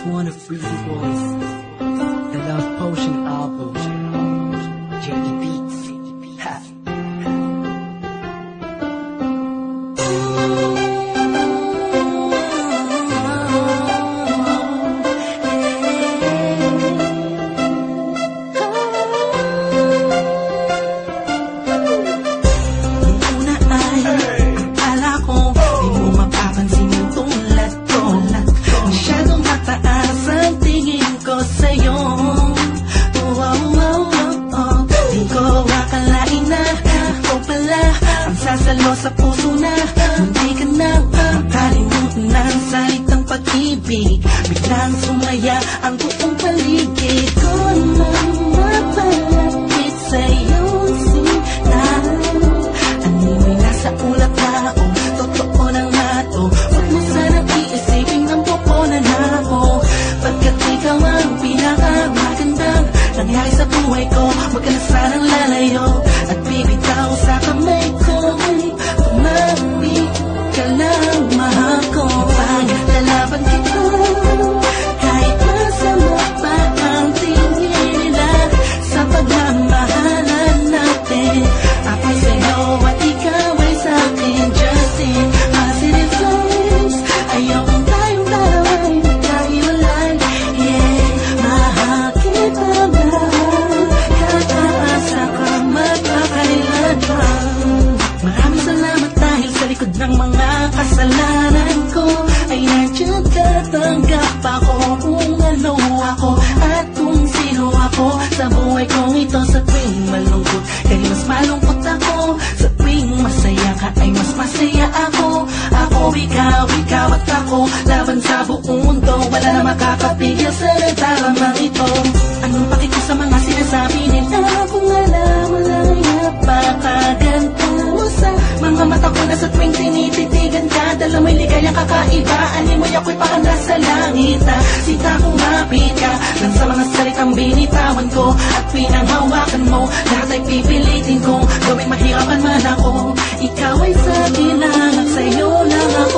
one of Freezy Boys, the Love Potion album, JD Beats. Ha. Sasalo sa puso na hindi ka na makalimutan ng salitang pag-ibig. Biglang sumaya ang buong paligid ko nang mapalapit sa'yong sinan. Animoy nasa ulap na o totoo na nga to. Huwag mo sanang iisipin ang pupunan ako, pagkat ikaw ang pinakamagandang nangyari sa buhay ko. Huwag ka na sanang lalayo at bibitaw sa kamay ko. Tumawid ka lang, mahal ko. Paglalaban kita kahit masama pa ang tingin nila sa pagmamahalan natin. Ako'y sa'yo at ikaw ay sa'kin. Just in positive vibes, ayokong tayong dalawa'y magkahiwalay. Yeah, mahal kita mahal, kakaasa ka magpakailan pa. Maraming salamat dahil sa likod ng mga kasalanan ko ay nandiyan ka, tanggap ako kung ano ako at kung sino ako sa buhay kong ito. Sa tuwing malungkot kay mas malungkot ako, sa tuwing masaya ka ay mas masaya ako. Ako, ikaw at ako, laban sa buong mundo, wala na makakapigil sa nagtaramang ito. Anong paki ko sa mga sinasabi nila kung alam mo lang napakaganto sa mga mata ko na sa tuwing tinititigan ka. Dala mo'y ligayang kakaiba, animoy ako'y parang nasa langit na sita kong mapit ka lang sa mga salitang binitawan ko at pinanghawakan mo. Lahat ay pipilitin kong gawing mahirapan man ako. Ikaw ay sa akin lang at sa'yo lang ako.